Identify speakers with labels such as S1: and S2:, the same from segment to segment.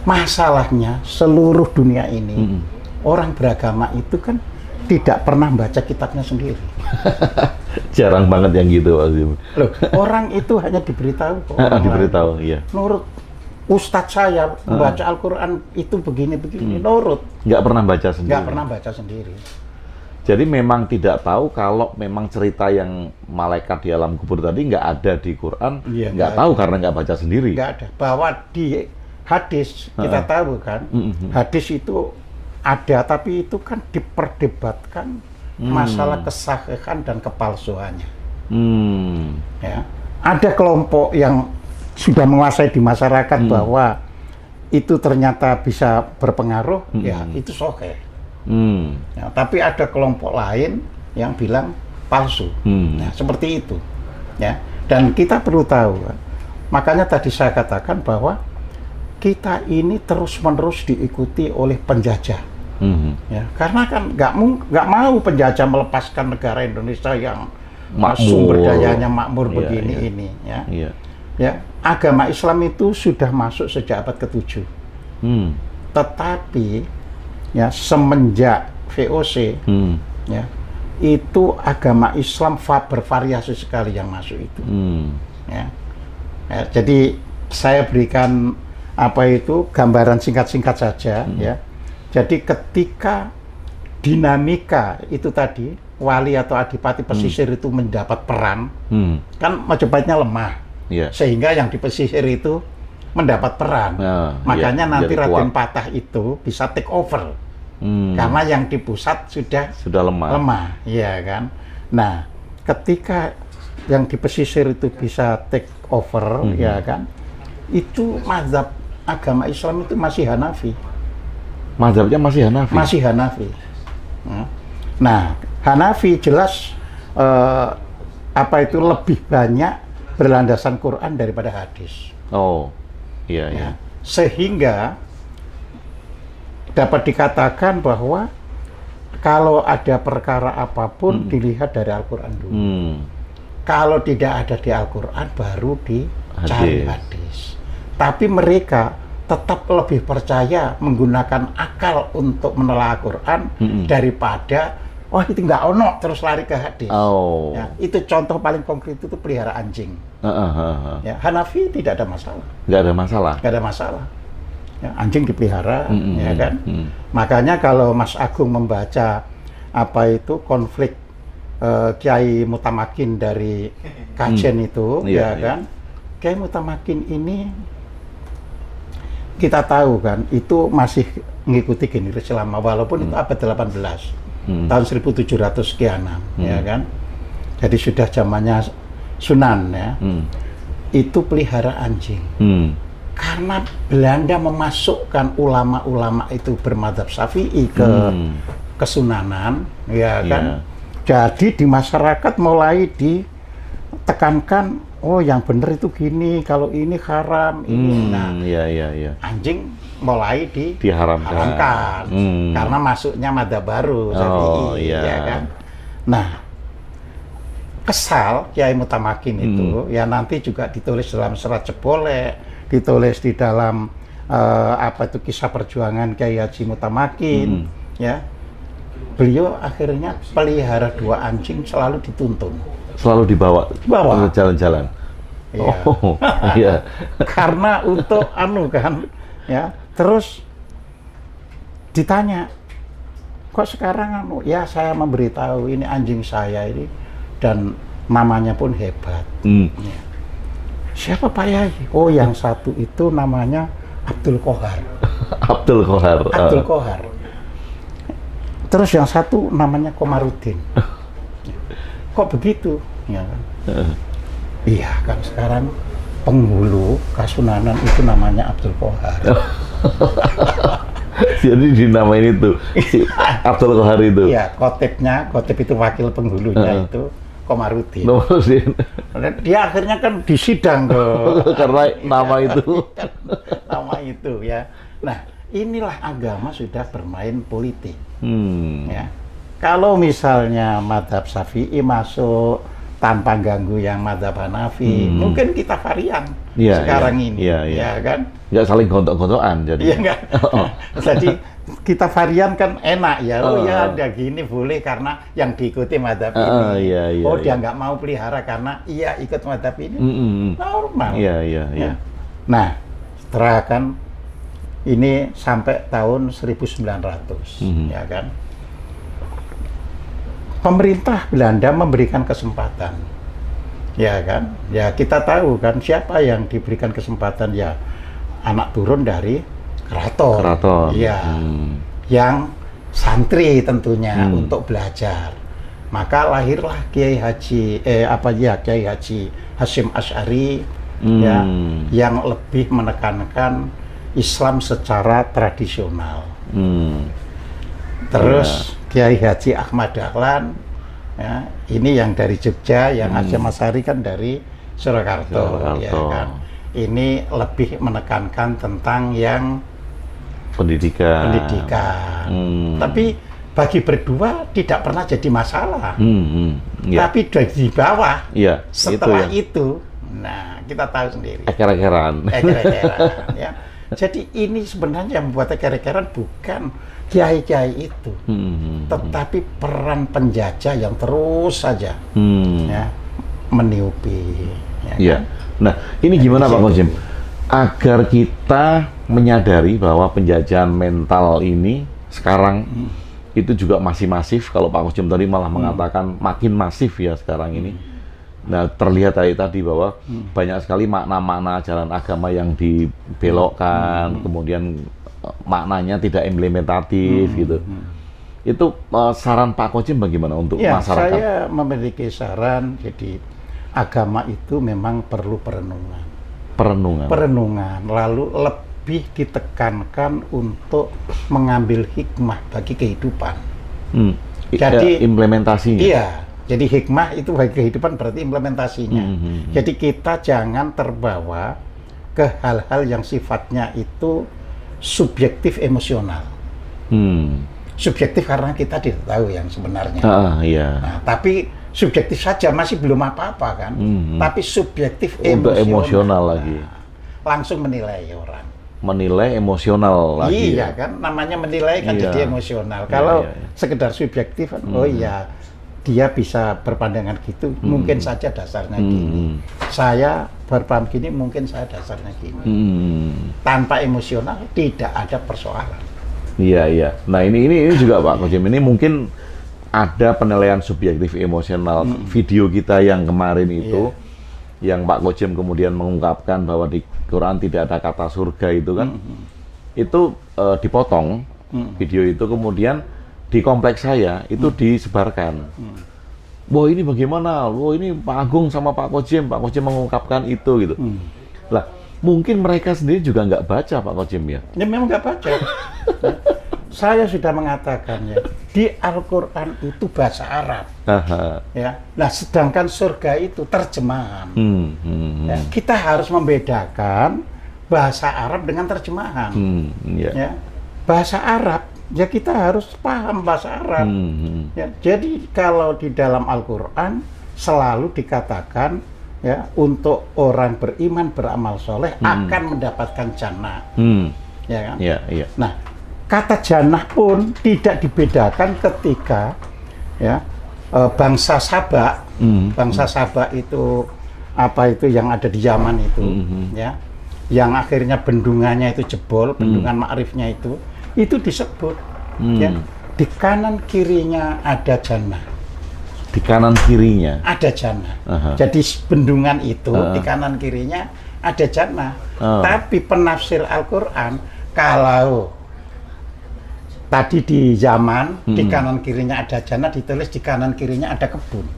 S1: masalahnya seluruh dunia ini orang beragama itu kan tidak pernah baca kitabnya sendiri.
S2: Jarang banget yang gitu, Pak Zim.
S1: Loh, orang itu hanya diberitahu kok.
S2: Diberitahu, iya.
S1: Nurut Ustadz saya membaca Al-Quran itu begini-begini, nurut.
S2: Nggak pernah baca sendiri.
S1: Nggak pernah baca sendiri.
S2: Jadi memang tidak tahu kalau memang cerita yang malaikat di alam kubur tadi nggak ada di Quran,
S1: Iya,
S2: nggak tahu karena nggak baca sendiri.
S1: Nggak ada. Bahwa di hadis kita tahu kan, hadis itu ada, tapi itu kan diperdebatkan masalah kesahihan dan kepalsuannya. Ya. Ada kelompok yang sudah menguasai di masyarakat bahwa itu ternyata bisa berpengaruh, ya itu sahih. Ya, tapi ada kelompok lain yang bilang palsu. Nah, seperti itu. Ya. Dan kita perlu tahu, kan? Makanya tadi saya katakan bahwa kita ini terus-menerus diikuti oleh penjajah. Ya, karena kan nggak mau penjajah melepaskan negara Indonesia yang sumber dayanya makmur begini ini. Ya. Ya, agama Islam itu sudah masuk sejak abad ke-7. Tetapi ya semenjak VOC ya itu agama Islam bervariasi sekali yang masuk itu. Ya. Ya, jadi saya berikan gambaran singkat-singkat saja ya. Jadi ketika dinamika itu tadi wali atau adipati pesisir itu mendapat peran, kan Majapahitnya lemah, sehingga yang di pesisir itu mendapat peran. Makanya nanti Raden Patah itu bisa take over, karena yang di pusat sudah lemah, ya kan. Nah, ketika yang di pesisir itu bisa take over, ya kan, itu mazhab agama Islam itu masih Hanafi.
S2: Mazhabnya masih Hanafi?
S1: Masih Hanafi. Nah, Hanafi jelas lebih banyak berlandasan Quran daripada hadis.
S2: Oh, iya, iya.
S1: Sehingga dapat dikatakan bahwa kalau ada perkara apapun dilihat dari Al-Quran dulu. Kalau tidak ada di Al-Quran baru dicari hadis. Tapi mereka tetap lebih percaya menggunakan akal untuk menelaah Quran daripada itu nggak ono terus lari ke hadis. Ya, itu contoh paling konkret itu pelihara anjing. Ya, Hanafi tidak ada masalah.
S2: Nggak ada masalah.
S1: Nggak ada masalah. Ya, anjing dipelihara, ya kan. Makanya kalau Mas Agung membaca konflik Kiai Mutamakin dari Kajen itu, ya kan. Kiai Mutamakin ini kita tahu kan, itu masih mengikuti generasi lama, walaupun itu abad 18, tahun 1700 sekianan, ya kan. Jadi sudah zamannya Sunan, ya. Itu pelihara anjing. Karena Belanda memasukkan ulama-ulama itu bermadzhab Syafi'i ke Kesunanan, ya kan. Jadi di masyarakat mulai ditekankan, yang benar itu gini, kalau ini haram, ini. Anjing mulai diharamkan karena masuknya madzhab baru Syafi'i, ya kan. Nah, kesal Kiai Mutamakin itu ya nanti juga ditulis dalam Serat Cebolek, ditulis di dalam kisah perjuangan Kiai Haji Mutamakin, ya. Beliau akhirnya pelihara 2 anjing, selalu dituntun.
S2: Selalu dibawa jalan-jalan.
S1: Iya. Karena untuk ya. Terus ditanya, kok sekarang ya saya memberitahu ini anjing saya ini dan namanya pun hebat. Ya. Siapa Pak Yai? Oh, yang satu itu namanya Abdul Qohar.
S2: Abdul Qohar.
S1: Abdul Qohar. Terus yang satu namanya Komarudin. Kok begitu? Ya kan? Iya kan, sekarang penghulu Kasunanan itu namanya Abdul Qohar.
S2: Jadi dinamain itu si Abdul Qohar itu.
S1: Iya, khotib itu wakil penghulunya itu Komarudin. Dia akhirnya kan disidang
S2: karena nama itu.
S1: Nama itu, ya. Nah, inilah agama sudah bermain politik. Ya. Kalau misalnya madzhab Syafi'i masuk tanpa ganggu yang madzhab Hanafi, mungkin kita varian. sekarang ini,
S2: iya.
S1: ya kan?
S2: Nggak saling gontok-gontokan jadi.
S1: Iya nggak. Jadi kita varian kan enak ya. Oh ya ada gini boleh karena yang diikuti madhab ini.
S2: Iya,
S1: Dia nggak mau pelihara karena ikut madhab ini. Normal.
S2: Iya.
S1: Ya. Nah, setelah kan ini sampai tahun 1900, ya kan? Pemerintah Belanda memberikan kesempatan, ya kan? Ya kita tahu kan siapa yang diberikan kesempatan, ya anak turun dari keraton. Iya. Yang santri tentunya untuk belajar. Maka lahirlah Kiai Haji Hasyim Asy'ari ya, yang lebih menekankan Islam secara tradisional. Terus Kiai Haji Ahmad Dahlan ya, ini yang dari Jogja, yang Hasyim Asy'ari kan dari Surakarta. Ya kan? Ini lebih menekankan tentang yang pendidikan. Tapi bagi berdua tidak pernah jadi masalah. Tapi di bawah, setelah itu, nah kita tahu sendiri.
S2: Eker-ekeran.
S1: Ya. Jadi ini sebenarnya yang membuat eker-ekeran bukan kiai-kiai itu, tetapi peran penjajah yang terus saja ya, meniupi.
S2: Ya kan? Nah, ini gimana Pak Qasim? Agar kita menyadari bahwa penjajahan mental ini sekarang itu juga masih masif. Kalau Pak Qasim tadi malah mengatakan makin masif ya sekarang ini. Nah, terlihat tadi bahwa banyak sekali makna-makna ajaran agama yang dibelokkan, kemudian maknanya tidak implementatif gitu. Itu saran Pak Qasim bagaimana untuk masyarakat?
S1: Saya memiliki saran, jadi agama itu memang perlu perenungan. Lalu lebih ditekankan untuk mengambil hikmah bagi kehidupan. Jadi
S2: implementasinya.
S1: Iya. Jadi hikmah itu bagi kehidupan berarti implementasinya. Jadi kita jangan terbawa ke hal-hal yang sifatnya itu subjektif emosional. Subjektif karena kita tidak tahu yang sebenarnya. Nah, tapi subjektif saja masih belum apa-apa kan. Tapi subjektif
S2: emosional lagi.
S1: Langsung menilai orang.
S2: Menilai emosional lagi.
S1: Iya kan, namanya menilai kan jadi emosional. Kalau sekedar subjektif, dia bisa berpandangan gitu, mungkin saja dasarnya gini. Saya berpaham gini, mungkin saya dasarnya gini. Tanpa emosional tidak ada persoalan.
S2: Iya. Nah ini juga Pak Qasim, ini mungkin ada penilaian subjektif emosional. Video kita yang kemarin itu, yang Pak Qasim kemudian mengungkapkan bahwa di Quran tidak ada kata surga itu kan, itu dipotong video itu, kemudian di kompleks saya itu disebarkan. Wah ini bagaimana? Wah ini Pak Agung sama Pak Qasim mengungkapkan itu gitu. Lah mungkin mereka sendiri juga nggak baca Pak Qasim ya?
S1: Ya memang nggak baca. Saya sudah mengatakan ya, di Al-Quran itu bahasa Arab. Ya. Nah sedangkan surga itu terjemahan. Ya, kita harus membedakan bahasa Arab dengan terjemahan. Ya. Bahasa Arab ya kita harus paham bahasa Arab. Ya, jadi kalau di dalam Al-Quran selalu dikatakan ya untuk orang beriman beramal soleh akan mendapatkan jannah. Ya kan? Nah kata jannah pun tidak dibedakan ketika ya bangsa Sabak, bangsa Sabak itu apa itu yang ada di Yaman itu, ya, yang akhirnya bendungannya itu jebol, bendungan Ma'rifnya itu disebut, ya, di kanan kirinya ada jannah.
S2: Di kanan kirinya
S1: ada jannah. Jadi bendungan itu di kanan kirinya ada jannah. Tapi penafsir Al-Quran kalau tadi di Yaman di kanan kirinya ada jannah, ditulis di kanan kirinya ada kebun.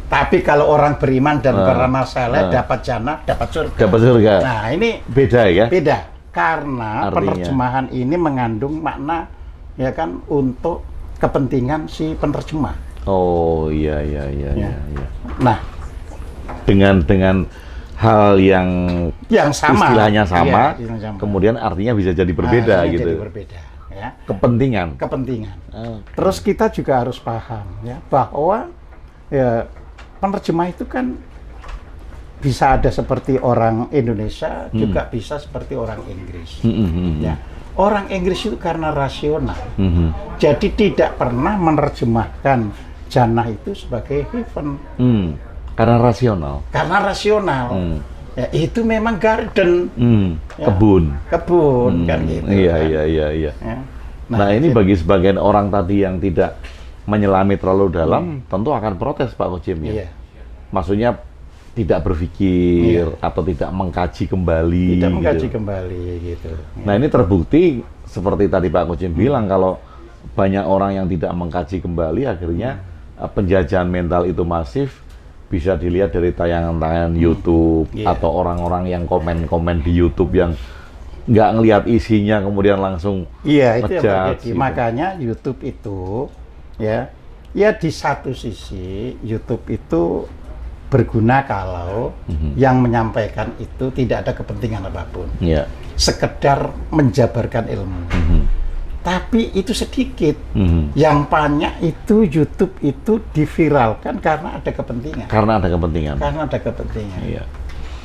S1: Tapi kalau orang beriman dan beramal saleh dapat jannah, dapat surga. Nah ini
S2: beda ya?
S1: Beda karena penerjemahan ini mengandung makna ya kan untuk kepentingan si penerjemah.
S2: Iya.
S1: Nah
S2: dengan hal yang
S1: sama,
S2: istilahnya sama, kemudian artinya bisa jadi berbeda gitu.
S1: Jadi berbeda, ya.
S2: Kepentingan.
S1: Terus kita juga harus paham ya bahwa ya penerjemah itu kan bisa ada seperti orang Indonesia, juga bisa seperti orang Inggris. Ya. Orang Inggris itu karena rasional, jadi tidak pernah menerjemahkan jannah itu sebagai heaven.
S2: Karena rasional.
S1: Karena rasional. Ya, itu memang garden, ya,
S2: kebun
S1: kan gitu.
S2: Iya,
S1: kan.
S2: iya. Ya.
S1: Nah,
S2: ini bagi sebagian orang tadi yang tidak menyelami terlalu dalam, tentu akan protes Pak Kojim ya.
S1: Iya.
S2: Maksudnya tidak berpikir atau tidak mengkaji kembali.
S1: Tidak mengkaji
S2: gitu.
S1: kembali gitu.
S2: Nah ini terbukti seperti tadi Pak Kojim bilang, kalau banyak orang yang tidak mengkaji kembali, akhirnya penjajahan mental itu masif. Bisa dilihat dari tayangan-tayangan YouTube atau orang-orang yang komen-komen di YouTube yang nggak ngelihat isinya kemudian langsung
S1: itu yang terjadi.
S2: gitu.
S1: Makanya YouTube itu ya di satu sisi YouTube itu berguna kalau yang menyampaikan itu tidak ada kepentingan apapun, sekedar menjabarkan ilmu. Tapi itu sedikit. Yang banyak itu YouTube itu diviralkan karena ada kepentingan.
S2: Karena ada kepentingan.
S1: Iya.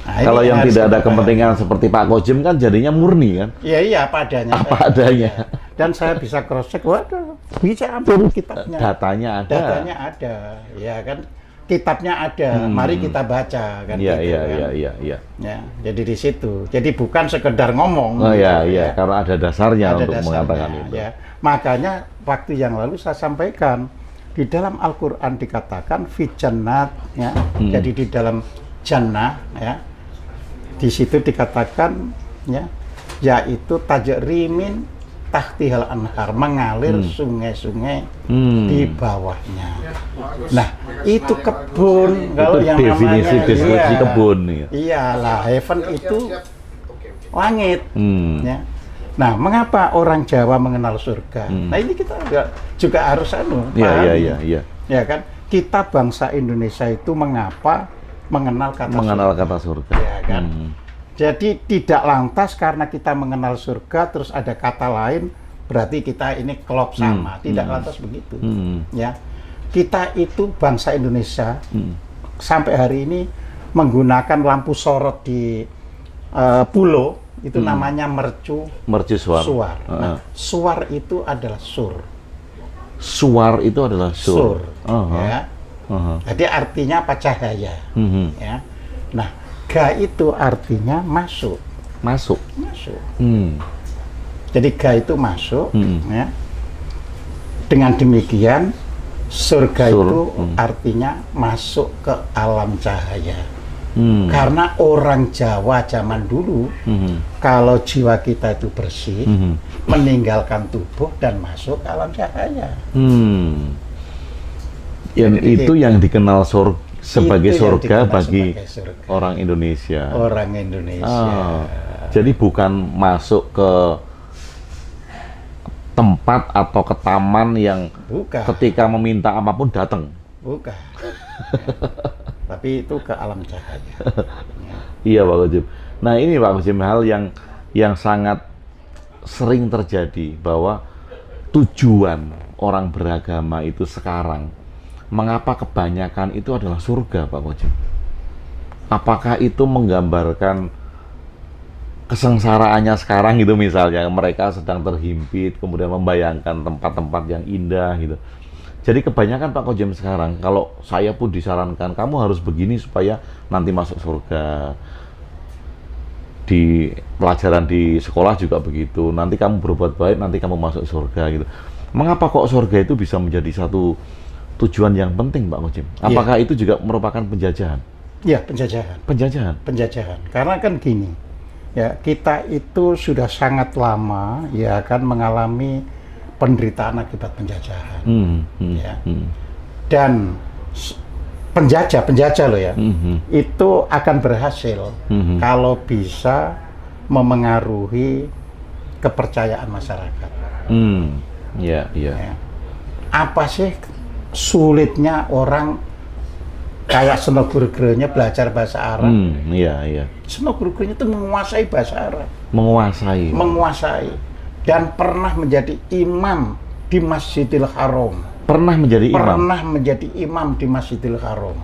S2: Nah, kalau yang tidak ada kepentingan seperti Pak Kojim kan jadinya murni kan?
S1: Iya, apa adanya.
S2: Apa adanya.
S1: Dan saya bisa cross check, waduh, bisa ambil kitabnya.
S2: Datanya ada,
S1: ya kan? Kitabnya ada, mari kita baca kan.
S2: Iya.
S1: Ya, jadi di situ. Jadi bukan sekedar ngomong.
S2: Oh iya, karena ada dasarnya untuk mengatakan itu.
S1: Ya. Makanya waktu yang lalu saya sampaikan di dalam Al-Qur'an dikatakan fi jannat, ya. Jadi di dalam jannah, ya. Di situ dikatakan, ya, yaitu tajrimin tahtihal anhar, mengalir sungai-sungai di bawahnya. Nah, itu kebun. Kalau yang
S2: definisi deskripsi kebun.
S1: Iyalah, heaven itu langit. Ya. Nah, mengapa orang Jawa mengenal surga? Nah, ini kita juga harus pahami.
S2: Iya.
S1: Ya kan? Kita bangsa Indonesia itu mengapa mengenal kata surga? Ya kan? Jadi tidak lantas karena kita mengenal surga terus ada kata lain berarti kita ini klop sama. Tidak lantas begitu. Ya. Kita itu bangsa Indonesia sampai hari ini menggunakan lampu sorot di pulau itu namanya mercusuar. Nah, suar itu adalah sur.
S2: Suar itu adalah sur.
S1: Ya. Jadi artinya apa? Cahaya. Ya. Nah, ga itu artinya masuk. Jadi ga itu masuk. Ya. Dengan demikian surga itu artinya masuk ke alam cahaya. Karena orang Jawa zaman dulu, kalau jiwa kita itu bersih, meninggalkan tubuh dan masuk ke alam cahaya.
S2: Itu yang dikenal sebagai surga bagi orang Indonesia. Jadi bukan masuk ke tempat atau ke taman yang ketika meminta apapun datang.
S1: Bukan. Tapi itu ke alam cahaya.
S2: Iya Pak Kojim. Nah ini Pak Kojim, hal yang sangat sering terjadi bahwa tujuan orang beragama itu sekarang, mengapa kebanyakan itu adalah surga, Pak Kojim? Apakah itu menggambarkan kesengsaraannya sekarang gitu, misalnya mereka sedang terhimpit, kemudian membayangkan tempat-tempat yang indah gitu. Jadi kebanyakan Pak Kojim sekarang, kalau saya pun disarankan, kamu harus begini supaya nanti masuk surga. Di pelajaran di sekolah juga begitu, nanti kamu berbuat baik, nanti kamu masuk surga gitu. Mengapa kok surga itu bisa menjadi satu tujuan yang penting, Pak Kojim? Apakah itu juga merupakan penjajahan?
S1: Iya, penjajahan. Karena kan gini, ya kita itu sudah sangat lama ya kan mengalami penderitaan akibat penjajahan, dan penjajah loh ya, itu akan berhasil kalau bisa memengaruhi kepercayaan masyarakat.
S2: Ya.
S1: Apa sih sulitnya orang kayak Seno Guru-gurunya belajar bahasa Arab?
S2: Iya.
S1: Seno Guru-gurunya itu menguasai bahasa Arab.
S2: Menguasai.
S1: Dan pernah menjadi imam di Masjidil Haram.
S2: Pernah menjadi imam di Masjidil Haram.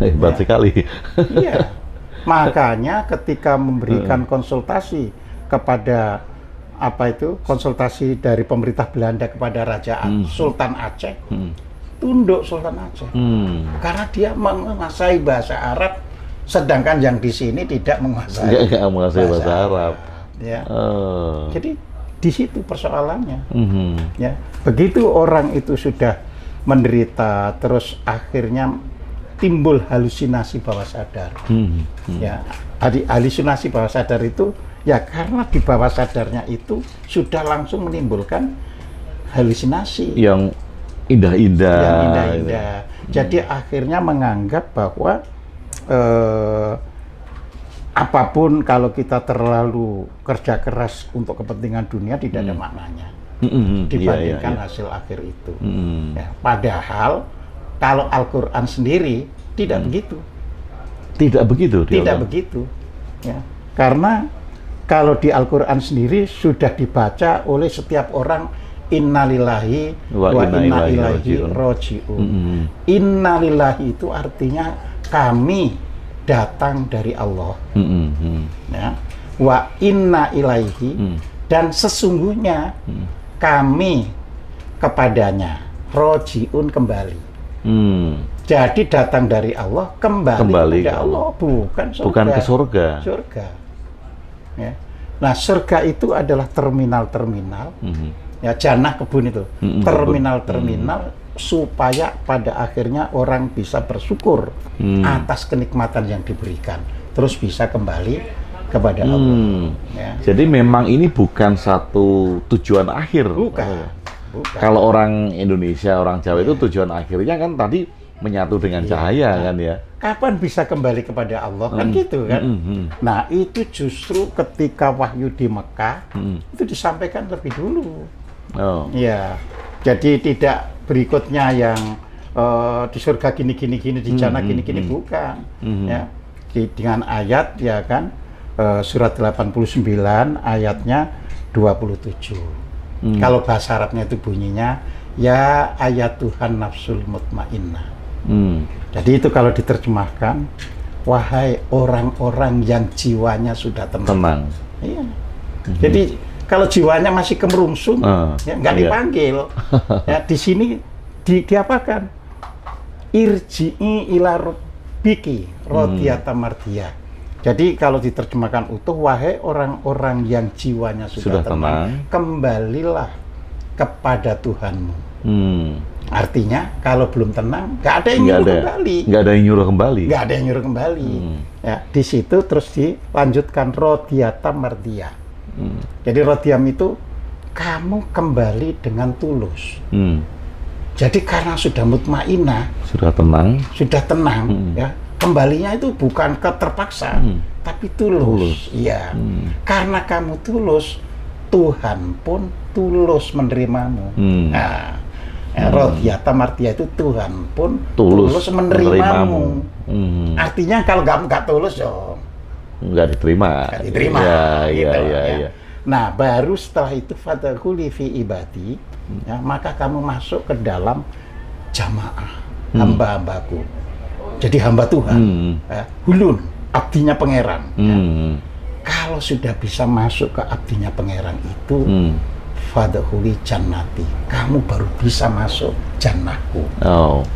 S2: Hebat sekali.
S1: Iya. Makanya ketika memberikan konsultasi kepada konsultasi dari pemerintah Belanda kepada Raja Sultan Aceh, tunduk Sultan Aceh. Karena dia menguasai bahasa Arab, sedangkan yang di sini tidak menguasai
S2: bahasa Arab.
S1: Ya. Jadi di situ persoalannya. Ya. Begitu orang itu sudah menderita, terus akhirnya timbul halusinasi bawah sadar. Ya, halusinasi bawah sadar itu ya karena di bawah sadarnya itu sudah langsung menimbulkan halusinasi
S2: yang indah-indah.
S1: Jadi akhirnya menganggap bahwa apapun kalau kita terlalu kerja keras untuk kepentingan dunia tidak ada maknanya dibandingkan hasil akhir itu. Ya, padahal kalau Al-Quran sendiri tidak begitu.
S2: Tidak begitu?
S1: Tidak begitu. Ya. Karena kalau di Al-Quran sendiri sudah dibaca oleh setiap orang, innalillahi wa inna ilaihi roji'un. Innalillahi itu artinya kami datang dari Allah. Ya. Wa inna ilaihi dan sesungguhnya kami kepadanya roji'un kembali. Jadi datang dari Allah, kembali kepada Allah, bukan surga.
S2: Bukan ke surga.
S1: Surga. Ya. Nah, surga itu adalah terminal-terminal. Ya, jannah kebun itu. Terminal-terminal supaya pada akhirnya orang bisa bersyukur atas kenikmatan yang diberikan. Terus bisa kembali kepada Allah. Ya.
S2: Jadi memang ini bukan satu tujuan akhir.
S1: Bukan.
S2: Kalau orang Indonesia, orang Jawa itu tujuan akhirnya kan tadi menyatu dengan cahaya kan ya.
S1: Kapan bisa kembali kepada Allah kan gitu kan. Nah itu justru ketika wahyu di Mekah itu disampaikan lebih dulu. Ya, jadi tidak berikutnya yang di surga gini di jannah gini bukan. Ya, dengan ayat ya kan surat 89 ayatnya 27. Kalau bahasa Arabnya itu bunyinya ya ayat Tuhan nafsul mutmainnah. Jadi itu kalau diterjemahkan, wahai orang-orang yang jiwanya sudah tenang. Iya. Jadi kalau jiwanya masih kemerungsung, ya nggak dipanggil. Ya di sini diapakan? Irji'i ila rabbiki radiyatan mardiyah. Jadi kalau diterjemahkan utuh, wahai orang-orang yang jiwanya sudah tenang, kembalilah kepada Tuhanmu. Artinya kalau belum tenang, nggak ada yang nyuruh kembali.
S2: Nggak ada yang nyuruh kembali.
S1: Nggak ada yang nyuruh kembali. Ya, di situ terus dilanjutkan rodiyata mardiyah. Jadi rodiyam itu kamu kembali dengan tulus. Jadi karena sudah mutmainah,
S2: sudah tenang,
S1: ya. Kembalinya itu bukan terpaksa, tapi tulus. Iya. Karena kamu tulus, Tuhan pun tulus menerimamu. Nah, rodiyata martia itu Tuhan pun tulus menerimamu. Artinya kalau kamu nggak tulus,
S2: nggak diterima.
S1: Nggak diterima.
S2: Ya.
S1: Nah, baru setelah itu fadkhuli fi ibadi, ya, maka kamu masuk ke dalam jamaah hamba-hambaku. Jadi hamba Tuhan, hulun, abdinya pangeran. Kalau sudah bisa masuk ke abdinya pangeran itu, fadkhuli jannati, kamu baru bisa masuk jannahku.